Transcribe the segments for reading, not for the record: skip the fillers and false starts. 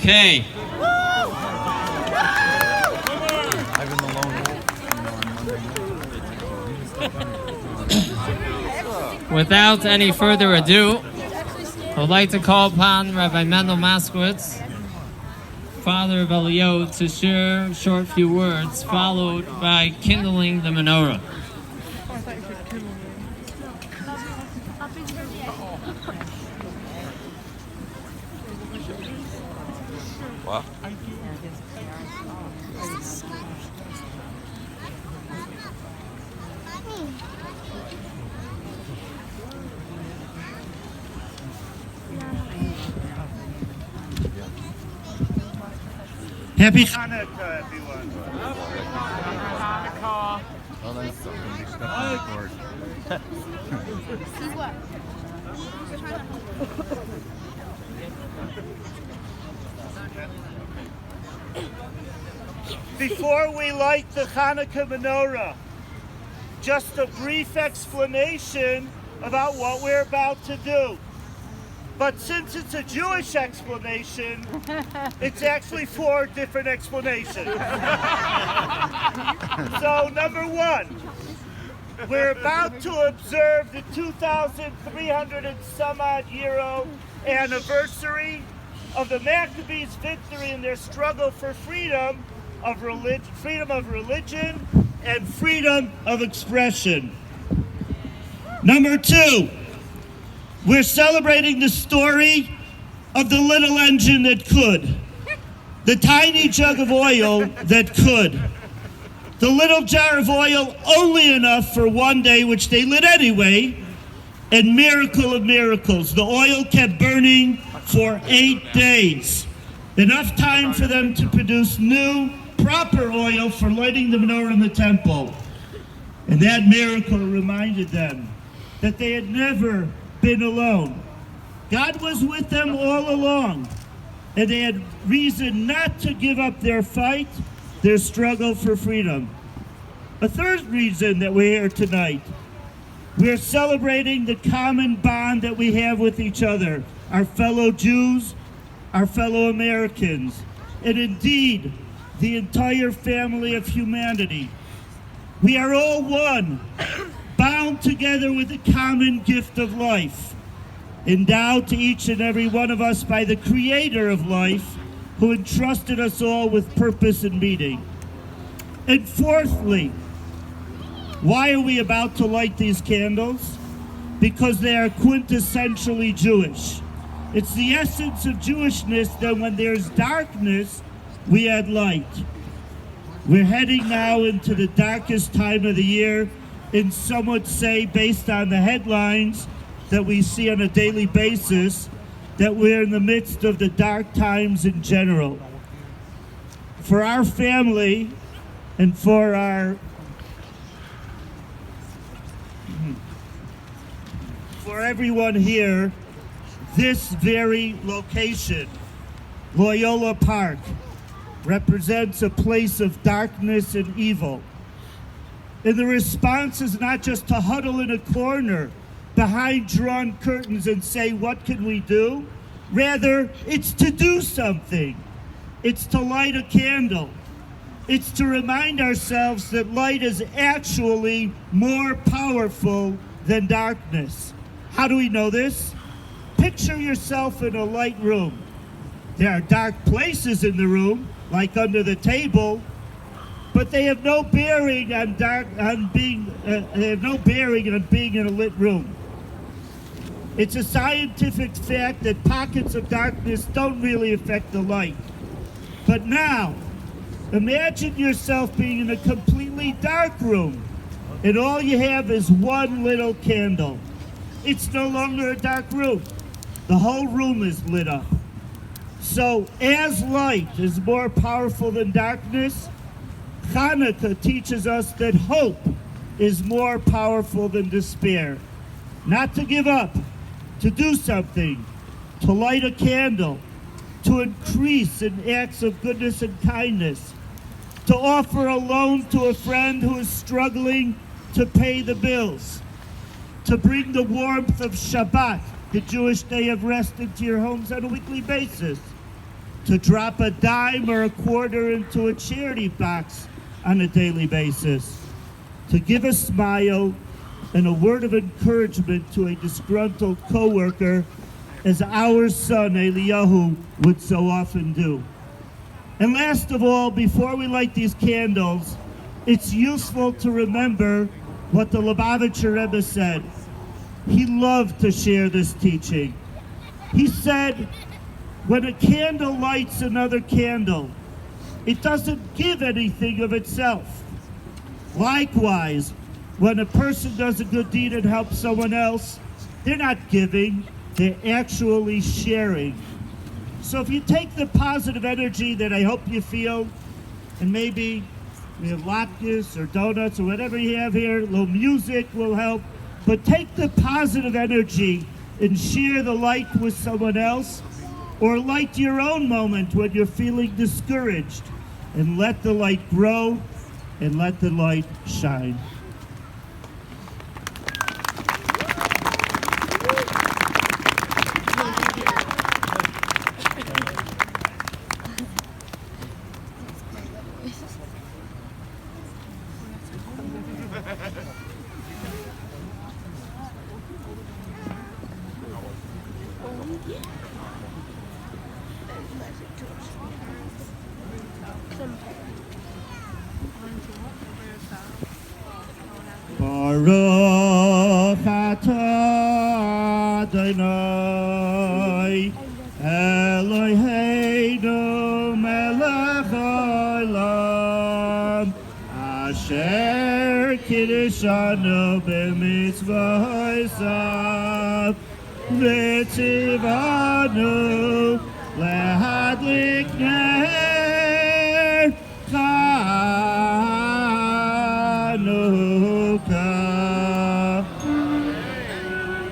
Okay. Without any further ado, I would like to call upon Rabbi Mendel Moscovitz, father of Eliyahu, to share a short few words, followed by kindling the menorah. Wow. Happy Hanukkah, everyone. Hanukkah. Oh, that's something they stuck on the board. See what? Before we light the Hanukkah menorah, just a brief explanation about what we're about to do. But since it's a Jewish explanation, it's actually 4 different explanations. So number 1, we're about to observe the 2,300 and some odd year anniversary of the Maccabees' victory in their struggle for freedom of religion and freedom of expression. Number 2, we're celebrating the story of the little engine that could, the tiny jug of oil that could, the little jar of oil only enough for one day, which they lit anyway, and miracle of miracles, the oil kept burning for 8 days. Enough time for them to produce new, proper oil for lighting the menorah in the temple. And that miracle reminded them that they had never been alone. God was with them all along, and they had reason not to give up their fight, their struggle for freedom. A third reason that we're here tonight, we're celebrating the common bond that we have with each other, our fellow Jews, our fellow Americans, and indeed, the entire family of humanity. We are all one, bound together with the common gift of life, endowed to each and every one of us by the Creator of life, who entrusted us all with purpose and meaning. And fourthly, why are we about to light these candles? Because they are quintessentially Jewish. It's the essence of Jewishness that when there's darkness, we add light. We're heading now into the darkest time of the year, and some would say, based on the headlines that we see on a daily basis, that we're in the midst of the dark times in general. For our family and for everyone here, this very location, Loyola Park, represents a place of darkness and evil. And the response is not just to huddle in a corner behind drawn curtains and say, what can we do? Rather, it's to do something. It's to light a candle. It's to remind ourselves that light is actually more powerful than darkness. How do we know this? Picture yourself in a light room. There are dark places in the room, like under the table, but they have no bearing on being in a lit room. It's a scientific fact that pockets of darkness don't really affect the light. But now, imagine yourself being in a completely dark room, and all you have is one little candle. It's no longer a dark room. The whole room is lit up. So, as light is more powerful than darkness, Hanukkah teaches us that hope is more powerful than despair. Not to give up, to do something, to light a candle, to increase in acts of goodness and kindness, to offer a loan to a friend who is struggling to pay the bills, to bring the warmth of Shabbat, the Jewish day of rest, into your homes on a weekly basis, to drop a dime or a quarter into a charity box on a daily basis, to give a smile and a word of encouragement to a disgruntled coworker, as our son Elijahu would so often do. And last of all, before we light these candles, it's useful to remember what the Lubavitcher Rebbe said. He loved to share this teaching. He said, when a candle lights another candle, it doesn't give anything of itself. Likewise, when a person does a good deed and helps someone else, they're not giving, they're actually sharing. So if you take the positive energy that I hope you feel, and maybe we have latkes or donuts or whatever you have here, a little music will help, but take the positive energy and share the light with someone else, or light your own moment when you're feeling discouraged, and let the light grow and let the light shine. Baruch atah Adonai Eloheinu melech haolam asher kiddushanu b'mitzvosav v'tzivanu lehadlik ner Hanukkah.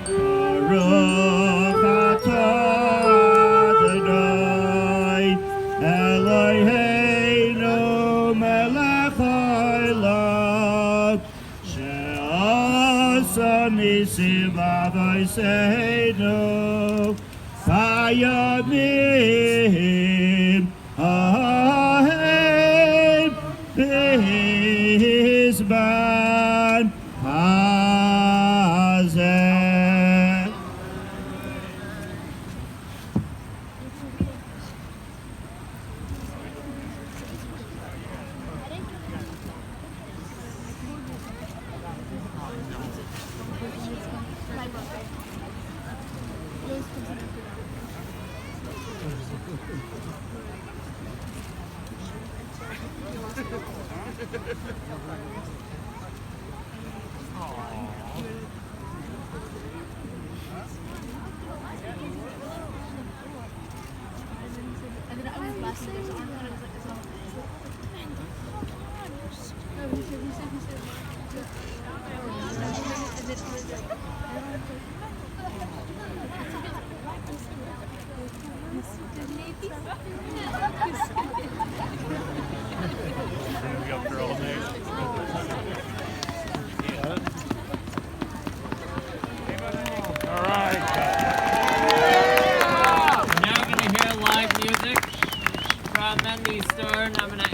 Baruch atah Adonai Eloheinu melech haolam she'asa nisim b'avoseinu bayamim hahem b'zman hazeh. And then I was last in his arm and I was like, it's all. No, he Now we're going to hear live music from Mendy Stern. I'm going to